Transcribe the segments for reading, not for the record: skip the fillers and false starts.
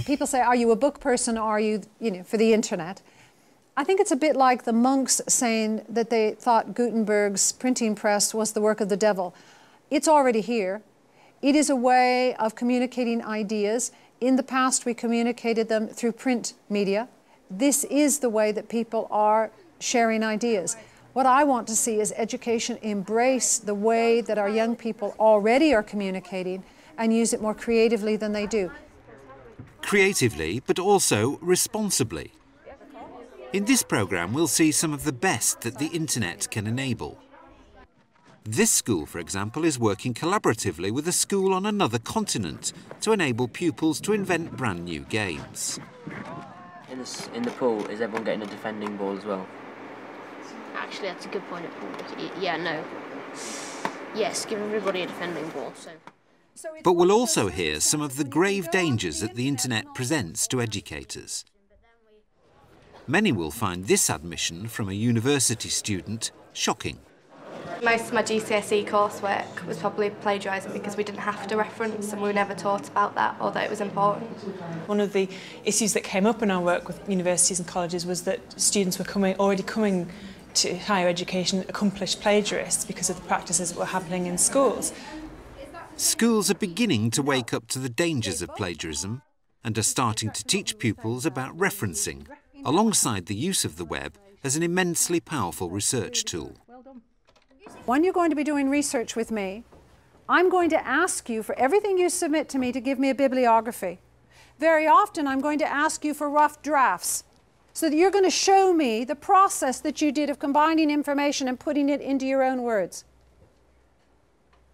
People say, are you a book person or are you, for the internet? I think it's a bit like the monks saying that they thought Gutenberg's printing press was the work of the devil. It's already here. It is a way of communicating ideas. In the past, we communicated them through print media. This is the way that people are sharing ideas. What I want to see is education embrace the way that our young people already are communicating and use it more creatively than they do. Creatively, but also responsibly. In this programme, we'll see some of the best that the internet can enable. This school, for example, is working collaboratively with a school on another continent to enable pupils to invent brand new games. In the pool, is everyone getting a defending ball as well? Actually, that's a good point at pool. Yeah, no. Yes, give everybody a defending ball. But we'll also hear some of the grave dangers that the internet presents to educators. Many will find this admission from a university student shocking. Most of my GCSE coursework was probably plagiarising because we didn't have to reference and we were never taught about that, although it was important. One of the issues that came up in our work with universities and colleges was that students were already coming to higher education accomplished plagiarists because of the practices that were happening in schools. Schools are beginning to wake up to the dangers of plagiarism and are starting to teach pupils about referencing, alongside the use of the web as an immensely powerful research tool. When you're going to be doing research with me, I'm going to ask you for everything you submit to me to give me a bibliography. Very often I'm going to ask you for rough drafts so that you're going to show me the process that you did of combining information and putting it into your own words.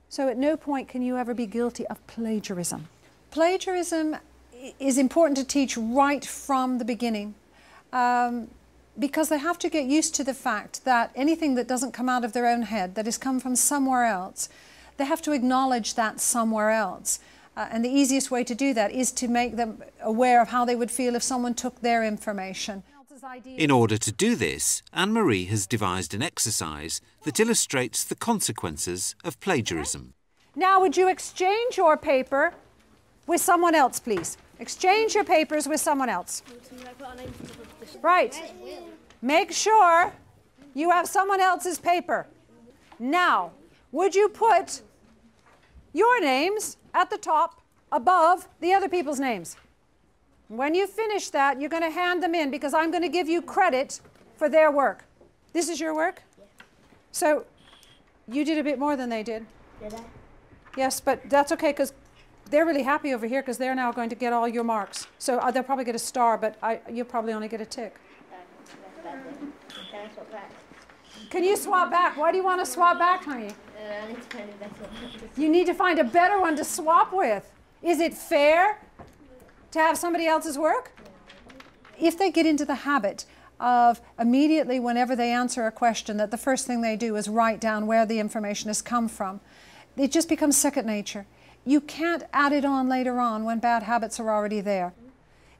So at no point can you ever be guilty of plagiarism. Plagiarism is important to teach right from the beginning. Because they have to get used to the fact that anything that doesn't come out of their own head, that has come from somewhere else, they have to acknowledge that somewhere else. And the easiest way to do that is to make them aware of how they would feel if someone took their information. In order to do this, Anne-Marie has devised an exercise that illustrates the consequences of plagiarism. Now, would you exchange your paper with someone else, please? Exchange your papers with someone else. Right. Make sure you have someone else's paper. Now, would you put your names at the top above the other people's names? When you finish that, you're going to hand them in because I'm going to give you credit for their work. This is your work? Yeah. So you did a bit more than they did. Did I? Yes, but that's okay because they're really happy over here because they're now going to get all your marks. So they'll probably get a star, but you'll probably only get a tick. Can you swap back? Why do you want to swap back, honey? I need to find a better one. You need to find a better one to swap with. Is it fair to have somebody else's work? If they get into the habit of immediately, whenever they answer a question, that the first thing they do is write down where the information has come from, it just becomes second nature. You can't add it on later on when bad habits are already there.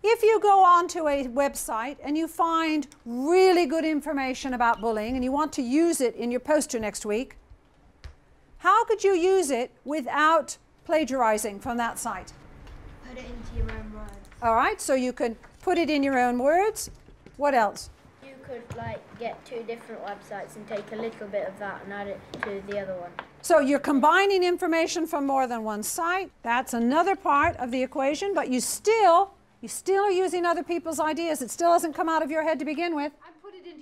If you go onto a website and you find really good information about bullying and you want to use it in your poster next week, how could you use it without plagiarizing from that site? Put it into your own words. All right, so you can put it in your own words. What else? You could get two different websites and take a little bit of that and add it to the other one. So you're combining information from more than one site. That's another part of the equation, but you still are using other people's ideas. It still hasn't come out of your head to begin with.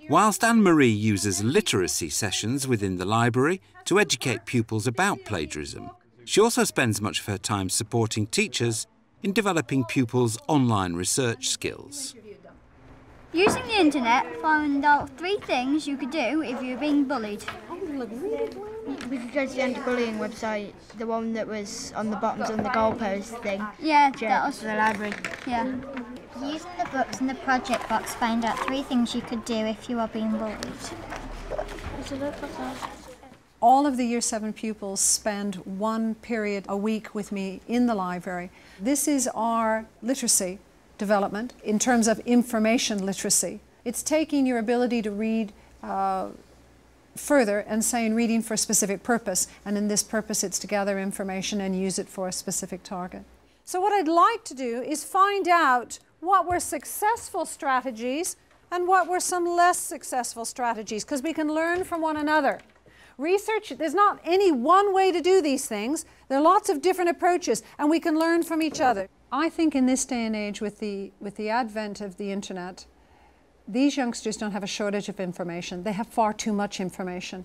Whilst Anne-Marie uses literacy sessions within the library to educate pupils about plagiarism, she also spends much of her time supporting teachers in developing pupils' online research skills. Using the internet, find out 3 things you could do if you're being bullied. We could go to the anti-bullying website, the one that was on the bottoms on the goalpost thing. Yeah, that was the library. Yeah. Using the books in the project box, find out 3 things you could do if you are being bullied. All of the Year 7 pupils spend 1 period a week with me in the library. This is our literacy development in terms of information literacy. It's taking your ability to read further and saying reading for a specific purpose, and in this purpose it's to gather information and use it for a specific target. So what I'd like to do is find out what were successful strategies and what were some less successful strategies, because we can learn from one another. Research, there's not any one way to do these things. There are lots of different approaches, and we can learn from each other. I think in this day and age, with the advent of the internet, these youngsters don't have a shortage of information. They have far too much information.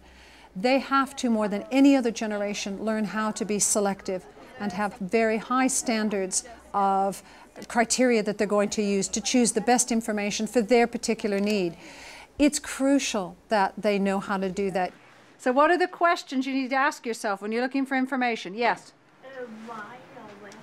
They have to, more than any other generation, learn how to be selective and have very high standards of criteria that they're going to use to choose the best information for their particular need. It's crucial that they know how to do that. So what are the questions you need to ask yourself when you're looking for information? Yes?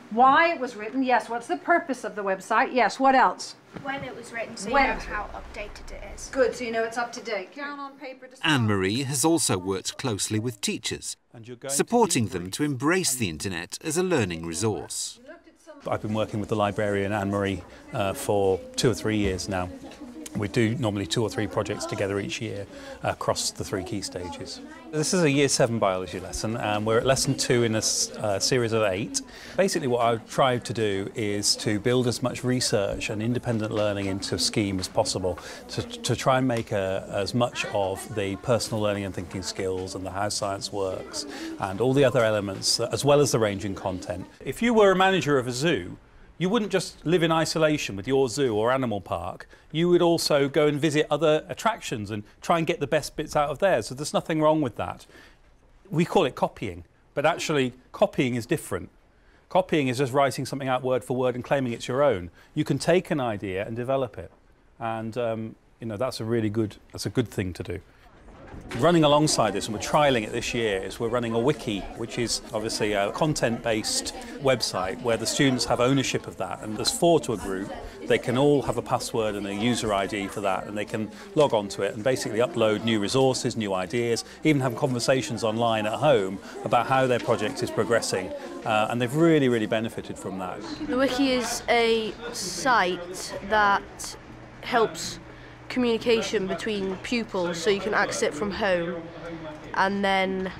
Why it was written? Yes. What's the purpose of the website? Yes. What else? When it was written, so you know how updated it is. Good, so you know it's up to date. Down on paper to Anne-Marie has also worked closely with teachers, supporting them to embrace the internet as a learning resource. I've been working with the librarian Anne-Marie for 2 or 3 years now. We do normally 2 or 3 projects together each year across the 3 key stages. This is a Year 7 biology lesson, and we're at lesson 2 in a series of 8. Basically what I've tried to do is to build as much research and independent learning into a scheme as possible to try and make as much of the personal learning and thinking skills and the how science works and all the other elements, as well as the ranging content. If you were a manager of a zoo, you wouldn't just live in isolation with your zoo or animal park. You would also go and visit other attractions and try and get the best bits out of there. So there's nothing wrong with that. We call it copying, but actually copying is different. Copying is just writing something out word for word and claiming it's your own. You can take an idea and develop it. And you know, that's a good thing to do. Running alongside this, and we're trialling it this year, is we're running a wiki, which is obviously a content-based website where the students have ownership of that, and there's 4 to a group. They can all have a password and a user ID for that, and they can log on to it and basically upload new resources, new ideas, even have conversations online at home about how their project is progressing, and they've really, really benefited from that. The wiki is a site that helps communication between pupils, so you can access it from home and then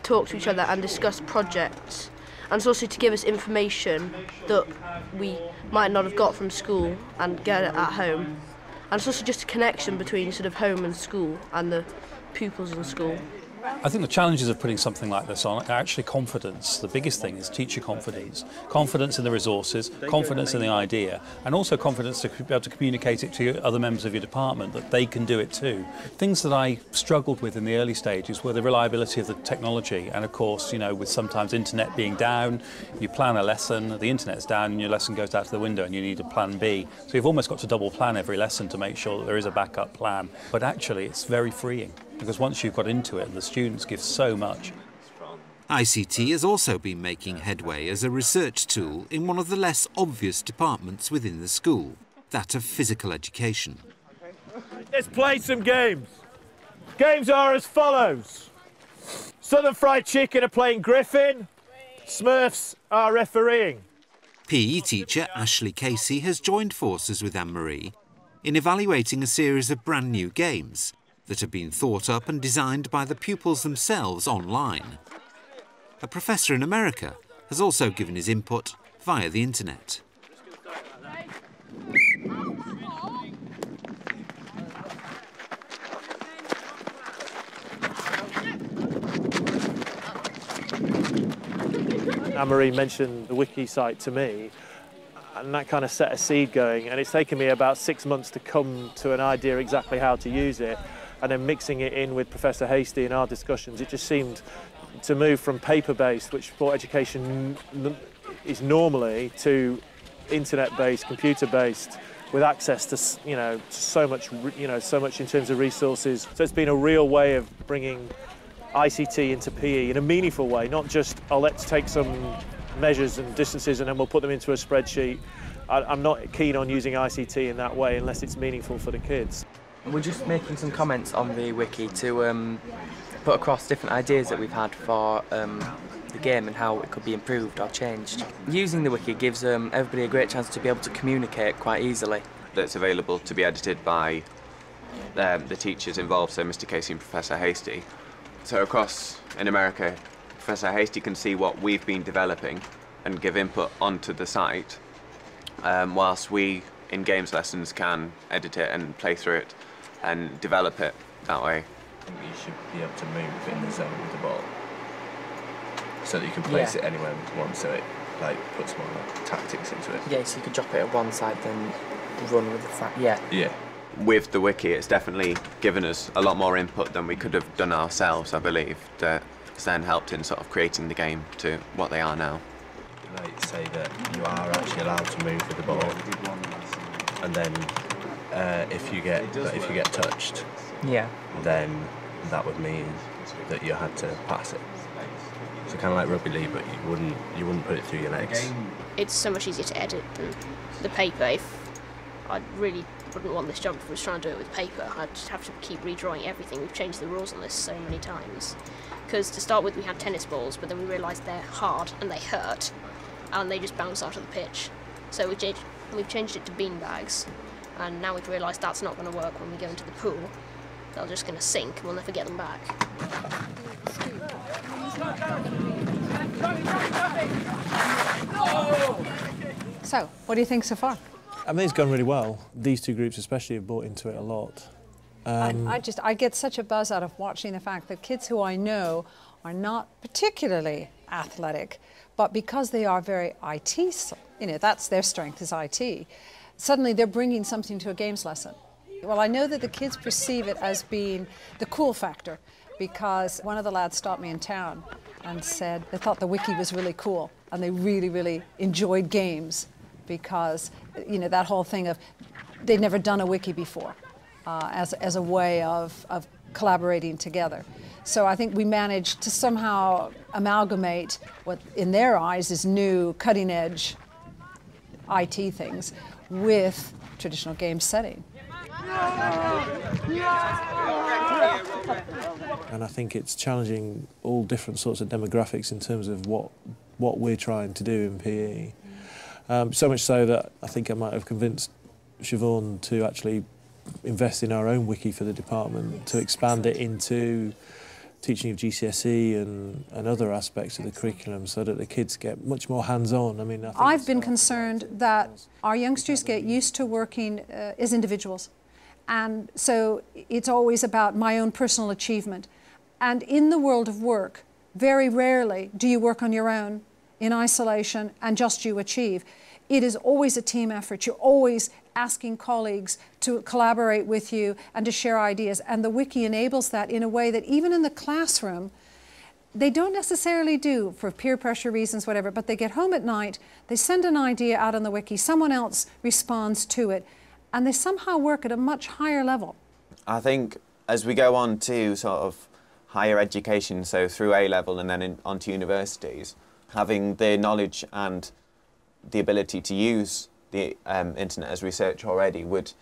talk to each other and discuss projects. And it's also to give us information that we might not have got from school and get it at home. And it's also just a connection between sort of home and school and the pupils in school. I think the challenges of putting something like this on are actually confidence. The biggest thing is teacher confidence. Confidence in the resources, confidence in the idea, and also confidence to be able to communicate it to other members of your department that they can do it too. Things that I struggled with in the early stages were the reliability of the technology, and of course, you know, with sometimes internet being down, you plan a lesson, the internet's down and your lesson goes out to the window and you need a plan B. So you've almost got to double plan every lesson to make sure that there is a backup plan. But actually it's very freeing, because once you've got into it, the students give so much. ICT has also been making headway as a research tool in one of the less obvious departments within the school, that of physical education. Let's play some games. Games are as follows. Southern Fried Chicken are playing Griffin. Smurfs are refereeing. PE teacher Ashley Casey has joined forces with Anne-Marie in evaluating a series of brand new games that have been thought up and designed by the pupils themselves online. A professor in America has also given his input via the internet. Anne-Marie mentioned the wiki site to me, and that kind of set a seed going, and it's taken me about 6 months to come to an idea exactly how to use it. And then mixing it in with Professor Hastie in our discussions, it just seemed to move from paper-based, which sport education is normally, to internet-based, computer-based, with access to, you know, so much in terms of resources. So it's been a real way of bringing ICT into PE in a meaningful way, not just, oh, let's take some measures and distances and then we'll put them into a spreadsheet. I'm not keen on using ICT in that way unless it's meaningful for the kids. We're just making some comments on the wiki to put across different ideas that we've had for the game and how it could be improved or changed. Using the wiki gives everybody a great chance to be able to communicate quite easily. That's available to be edited by the teachers involved, so Mr. Casey and Professor Hastie. So across in America, Professor Hastie can see what we've been developing and give input onto the site, whilst we in games lessons can edit it and play through it and develop it that way. I think you should be able to move in the zone with the ball, so that you can place it anywhere you want, so it puts more tactics into it. Yeah, so you could drop it at one side, then run with the front. Yeah. With the wiki, it's definitely given us a lot more input than we could have done ourselves, I believe. That's then helped in sort of creating the game to what they are now. Like say that you are actually allowed to move with the ball, and then if you get touched, then that would mean that you had to pass it. So kind of like rugby league, but you wouldn't put it through your legs. It's so much easier to edit than the paper. If I really wouldn't want this job if I was trying to do it with paper, I'd just have to keep redrawing everything. We've changed the rules on this so many times. Because to start with we had tennis balls, but then we realised they're hard and they hurt, and they just bounce out of the pitch. So we've changed it to bean bags, and now we've realised that's not going to work when we go into the pool. They're just going to sink and we'll never get them back. So, what do you think so far? I mean, it's gone really well. These two groups especially have bought into it a lot. I get such a buzz out of watching the fact that kids who I know are not particularly athletic, but because they are very IT, that's their strength is IT, suddenly they're bringing something to a games lesson. Well, I know that the kids perceive it as being the cool factor, because one of the lads stopped me in town and said they thought the wiki was really cool and they really, really enjoyed games because, that whole thing of they'd never done a wiki before as a way of collaborating together. So I think we managed to somehow amalgamate what in their eyes is new, cutting-edge IT things with traditional game setting. And I think it's challenging all different sorts of demographics in terms of what we're trying to do in PE. So much so that I think I might have convinced Siobhan to actually invest in our own wiki for the department, to expand it into teaching of GCSE and other aspects of the curriculum so that the kids get much more hands-on. I mean, I've been concerned that our youngsters get used to working as individuals. And so it's always about my own personal achievement. And in the world of work, very rarely do you work on your own in isolation and just you achieve. It is always a team effort. You're always asking colleagues to collaborate with you and to share ideas. And the wiki enables that in a way that even in the classroom, they don't necessarily do for peer pressure reasons, whatever, but they get home at night, they send an idea out on the wiki, someone else responds to it, and they somehow work at a much higher level. I think as we go on to sort of higher education, so through A-level and then onto universities, having the knowledge and the ability to use the internet as research already would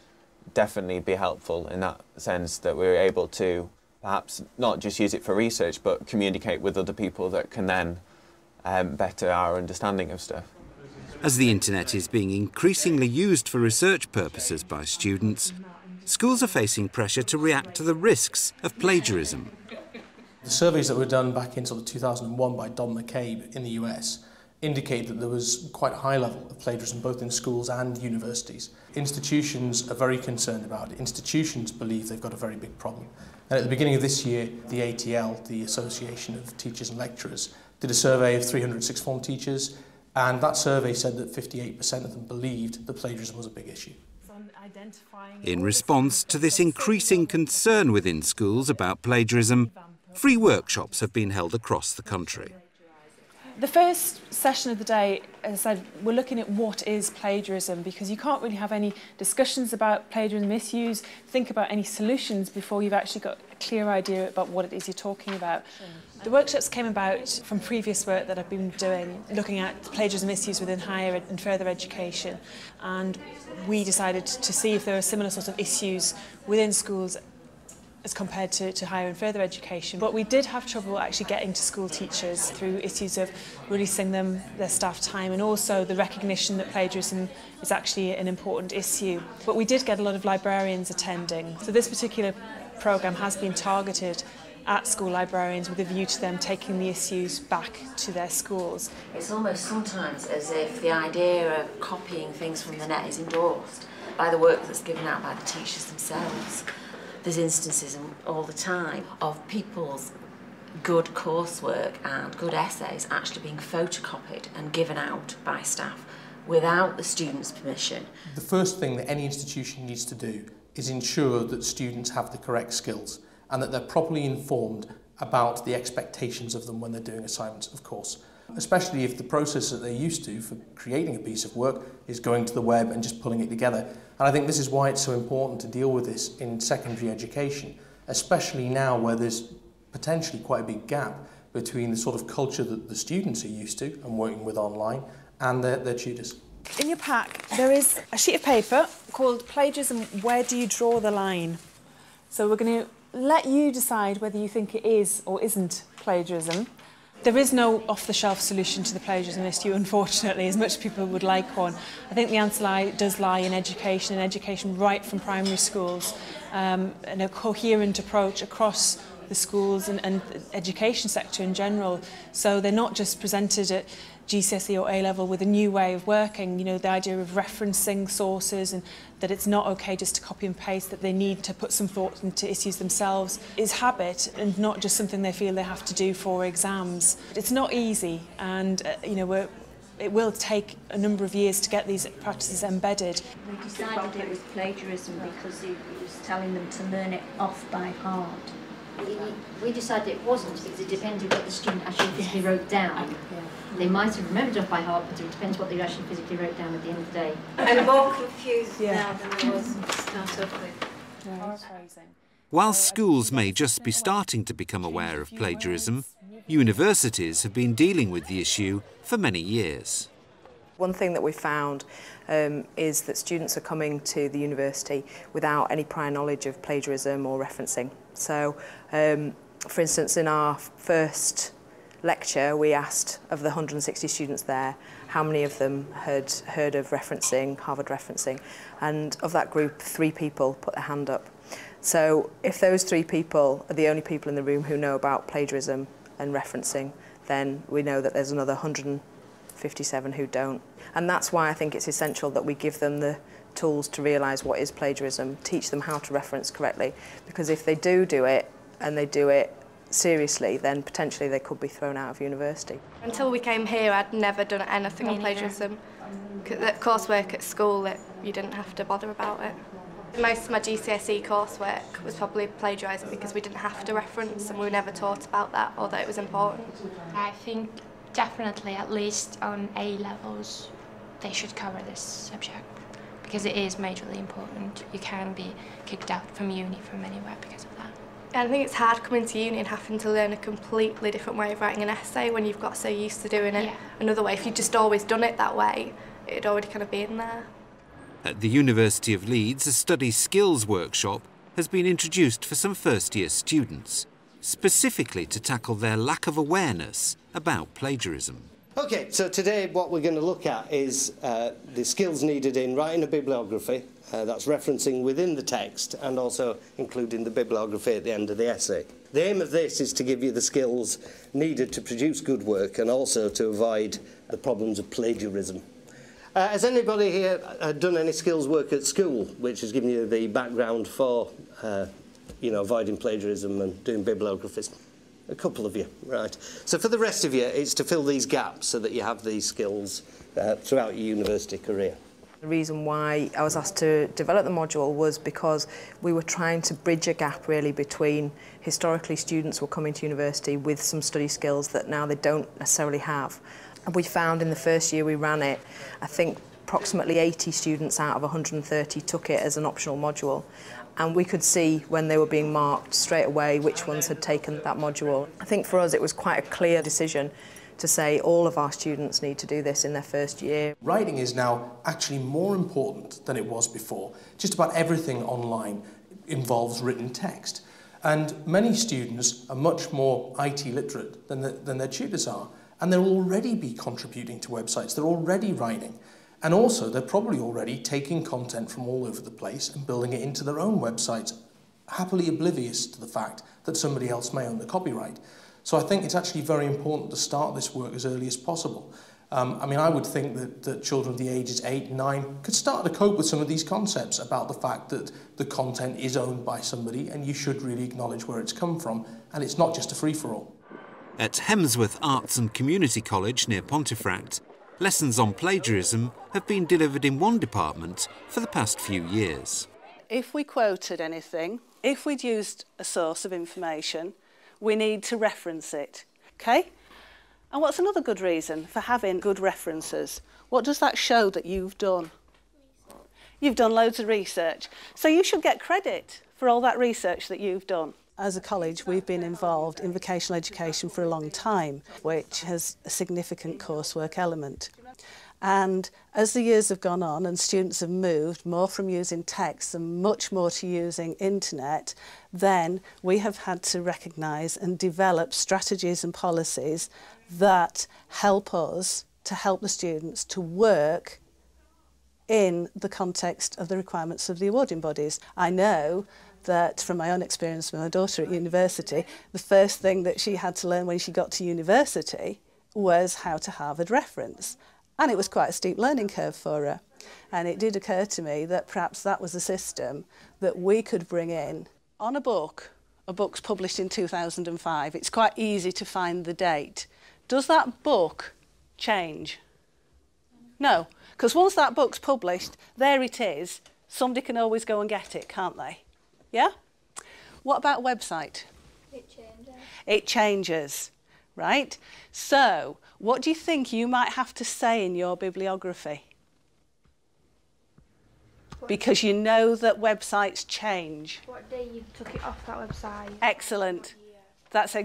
definitely be helpful in that sense, that we're able to perhaps not just use it for research but communicate with other people that can then better our understanding of stuff. As the internet is being increasingly used for research purposes by students, schools are facing pressure to react to the risks of plagiarism. The surveys that were done back in sort of 2001 by Don McCabe in the US indicate that there was quite a high level of plagiarism both in schools and universities. Institutions are very concerned about it. Institutions believe they've got a very big problem. And at the beginning of this year, the ATL, the Association of Teachers and Lecturers, did a survey of 300 sixth form teachers, and that survey said that 58% of them believed that plagiarism was a big issue. In response to this increasing concern within schools about plagiarism, free workshops have been held across the country. The first session of the day, as I said, we're looking at what is plagiarism, because you can't really have any discussions about plagiarism issues, think about any solutions before you've actually got a clear idea about what it is you're talking about. The workshops came about from previous work that I've been doing, looking at plagiarism issues within higher and further education, and we decided to see if there are similar sorts of issues within schools as compared to higher and further education. But we did have trouble actually getting to school teachers through issues of releasing them their staff time, and also the recognition that plagiarism is actually an important issue. But we did get a lot of librarians attending. So this particular programme has been targeted at school librarians with a view to them taking the issues back to their schools. It's almost sometimes as if the idea of copying things from the net is endorsed by the work that's given out by the teachers themselves. There's instances all the time of people's good coursework and good essays actually being photocopied and given out by staff without the students' permission. The first thing that any institution needs to do is ensure that students have the correct skills and that they're properly informed about the expectations of them when they're doing assignments, of course. Especially if the process that they're used to for creating a piece of work is going to the web and just pulling it together. And I think this is why it's so important to deal with this in secondary education, especially now where there's potentially quite a big gap between the sort of culture that the students are used to and working with online and their tutors. In your pack there is a sheet of paper called Plagiarism, Where Do You Draw the Line? So we're going to let you decide whether you think it is or isn't plagiarism. There is no off-the-shelf solution to the plagiarism issue, unfortunately, as much as people would like one. I think the answer does lie in education right from primary schools, and a coherent approach across the schools and education sector in general. So they're not just presented at GCSE or A-level with a new way of working, you know, the idea of referencing sources and that it's not okay just to copy and paste, that they need to put some thought into issues themselves is habit and not just something they feel they have to do for exams. It's not easy, and you know, it will take a number of years to get these practices embedded. We decided it was plagiarism because he was telling them to learn it off by heart. We decided it wasn't because it depended what the student actually physically wrote down. They might have remembered it off by heart, but it depends what they actually physically wrote down at the end of the day. I'm more confused now than I was to start off with. While schools may just be starting to become aware of plagiarism, universities have been dealing with the issue for many years. One thing that we found is that students are coming to the university without any prior knowledge of plagiarism or referencing. So, for instance, in our first lecture, we asked of the 160 students there how many of them had heard of referencing, Harvard referencing, and of that group, 3 people put their hand up. So if those 3 people are the only people in the room who know about plagiarism and referencing, then we know that there's another 157 who don't. And that's why I think it's essential that we give them the tools to realise what is plagiarism, teach them how to reference correctly, because if they do it and they do it seriously, then potentially they could be thrown out of university. Until we came here, I'd never done anything on plagiarism. The coursework at school, you didn't have to bother about it. Most of my GCSE coursework was probably plagiarising because we didn't have to reference and we were never taught about that or that it was important. I think definitely at least on A levels they should cover this subject because it is majorly important. You can be kicked out from uni from anywhere because of that. And I think it's hard coming to uni and having to learn a completely different way of writing an essay when you've got so used to doing it another way. If you'd just always done it that way, it'd already kind of be in there. At the University of Leeds, a study skills workshop has been introduced for some first-year students, specifically to tackle their lack of awareness about plagiarism. OK, so today what we're going to look at is the skills needed in writing a bibliography. That's referencing within the text and also including the bibliography at the end of the essay. The aim of this is to give you the skills needed to produce good work and also to avoid the problems of plagiarism. Has anybody here done any skills work at school, which has given you the background for avoiding plagiarism and doing bibliographies? A couple of you, right. So for the rest of you, it's to fill these gaps so that you have these skills throughout your university career. The reason why I was asked to develop the module was because we were trying to bridge a gap really between historically students were coming to university with some study skills that now they don't necessarily have. And we found in the first year we ran it, I think approximately 80 students out of 130 took it as an optional module. And we could see when they were being marked straight away which ones had taken that module. I think for us it was quite a clear decision to say all of our students need to do this in their first year. Writing is now actually more important than it was before. Just about everything online involves written text. And many students are much more IT literate than their tutors are. And they'll already be contributing to websites, they're already writing. And also, they're probably already taking content from all over the place and building it into their own websites happily oblivious to the fact that somebody else may own the copyright. So I think it's actually very important to start this work as early as possible. I mean, I would think that children of the ages 8, 9 could start to cope with some of these concepts about the fact that the content is owned by somebody and you should really acknowledge where it's come from, and it's not just a free-for-all. At Hemsworth Arts and Community College near Pontefract, lessons on plagiarism have been delivered in one department for the past few years. If we quoted anything, if we'd used a source of information, we need to reference it, okay? And what's another good reason for having good references? What does that show that you've done? You've done loads of research. So you should get credit for all that research that you've done. As a college, we've been involved in vocational education for a long time, which has a significant coursework element. And as the years have gone on and students have moved more from using text and much more to using internet, then we have had to recognise and develop strategies and policies that help us to help the students to work in the context of the requirements of the awarding bodies. I know that from my own experience with my daughter at university, the first thing that she had to learn when she got to university was how to Harvard reference. And it was quite a steep learning curve for her. And it did occur to me that perhaps that was a system that we could bring in on a book. A book's published in 2005. It's quite easy to find the date. Does that book change? No, because once that book's published, there it is. Somebody can always go and get it, can't they? Yeah? What about website? It changes. It changes, right? So, what do you think you might have to say in your bibliography? Because you know that websites change. What day you took it off that website? Excellent. That's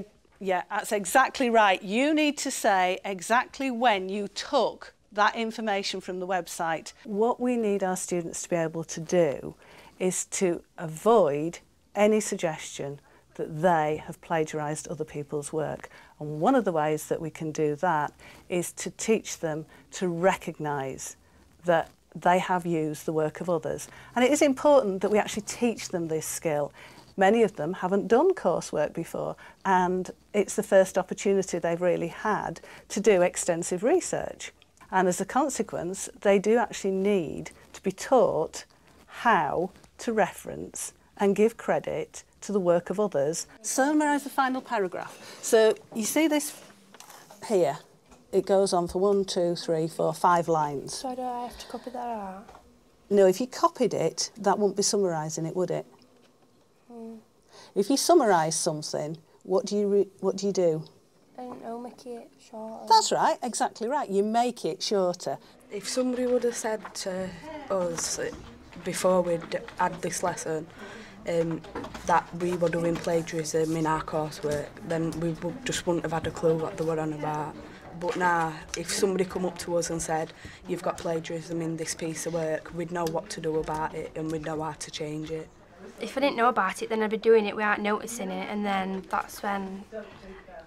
exactly right. You need to say exactly when you took that information from the website. What we need our students to be able to do is to avoid any suggestion that they have plagiarised other people's work. And one of the ways that we can do that is to teach them to recognise that they have used the work of others. And it is important that we actually teach them this skill. Many of them haven't done coursework before, and it's the first opportunity they've really had to do extensive research. And as a consequence, they do actually need to be taught how to reference and give credit to the work of others. Summarise the final paragraph. So you see this here. It goes on for 1, 2, 3, 4, 5 lines. So do I have to copy that out? No, if you copied it, that wouldn't be summarising it, would it? If you summarise something, what do you do? I don't know, make it shorter. That's right, exactly right. You make it shorter. If somebody would have said to us before we'd had this lesson that we were doing plagiarism in our coursework, then we just wouldn't have had a clue what they were on about. But now, if somebody come up to us and said, you've got plagiarism in this piece of work, we'd know what to do about it and we'd know how to change it. If I didn't know about it, then I'd be doing it without noticing it, and then that's when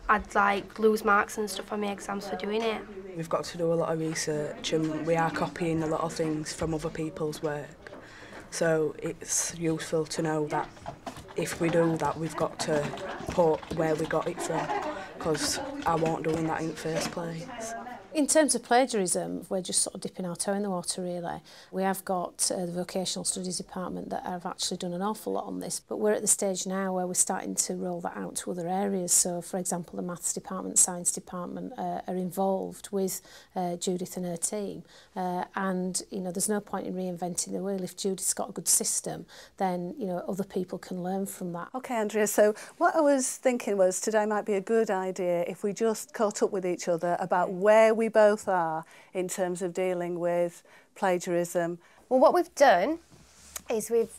I'd like lose marks and stuff on my exams for doing it. We've got to do a lot of research and we are copying a lot of things from other people's work. So it's useful to know that if we do that, we've got to put where we got it from, because I won't doing that in the first place. In terms of plagiarism, we're just sort of dipping our toe in the water, really. We have got the Vocational Studies Department that have actually done an awful lot on this, but we're at the stage now where we're starting to roll that out to other areas. So, for example, the Maths Department, Science Department are involved with Judith and her team. And, you know, there's no point in reinventing the wheel. If Judith's got a good system, then, you know, other people can learn from that. OK, Andrea, so what I was thinking was today might be a good idea if we just caught up with each other about where we both are in terms of dealing with plagiarism. Well, what we've done is we've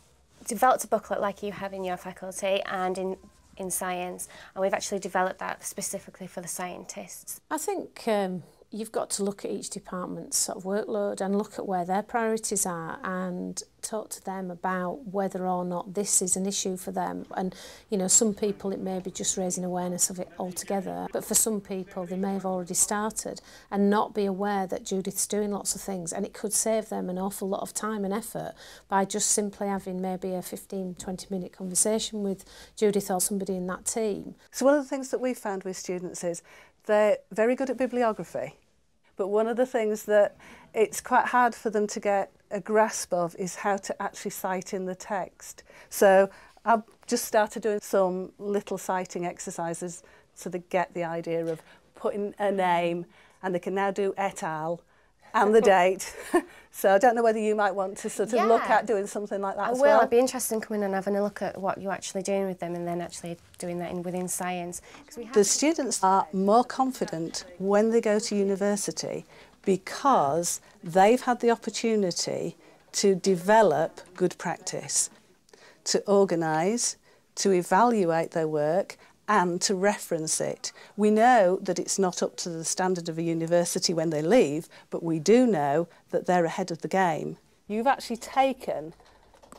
developed a booklet like you have in your faculty and in science, and we've actually developed that specifically for the scientists. I think you've got to look at each department's sort of workload and look at where their priorities are and talk to them about whether or not this is an issue for them. And, you know, some people it may be just raising awareness of it altogether, but for some people they may have already started and not be aware that Judith's doing lots of things, and it could save them an awful lot of time and effort by just simply having maybe a 15-20 minute conversation with Judith or somebody in that team. So one of the things that we found with students is they're very good at bibliography, but one of the things that it's quite hard for them to get a grasp of is how to actually cite in the text. So I've just started doing some little citing exercises so they get the idea of putting a name, and they can now do et al. And the date. So I don't know whether you might want to sort of look at doing something like that I as will. well. I'd be interested in coming and having a look at what you're actually doing with them and then actually doing that within science. The students are more confident when they go to university because they've had the opportunity to develop good practice, to organise, to evaluate their work and to reference it. We know that it's not up to the standard of a university when they leave, but we do know that they're ahead of the game. You've actually taken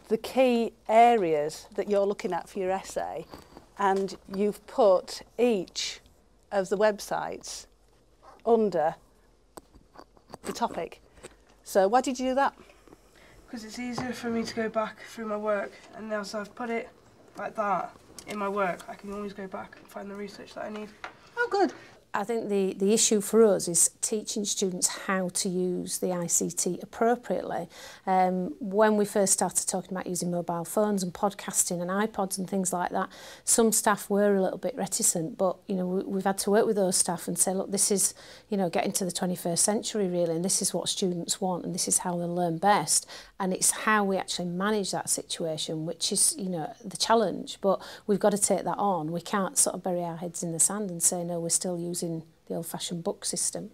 the key areas that you're looking at for your essay and you've put each of the websites under the topic. So why did you do that? Because it's easier for me to go back through my work, and also I've put it like that in my work. I can always go back and find the research that I need. Oh, good. I think the issue for us is teaching students how to use the ICT appropriately. When we first started talking about using mobile phones and podcasting and iPods and things like that, some staff were a little bit reticent, but you know we've had to work with those staff and say, look, this is getting to the 21st century really, and this is what students want, and this is how they'll learn best, and it's how we actually manage that situation, which is the challenge. But we've got to take that on. We can't sort of bury our heads in the sand and say no, we're still using the old-fashioned book system.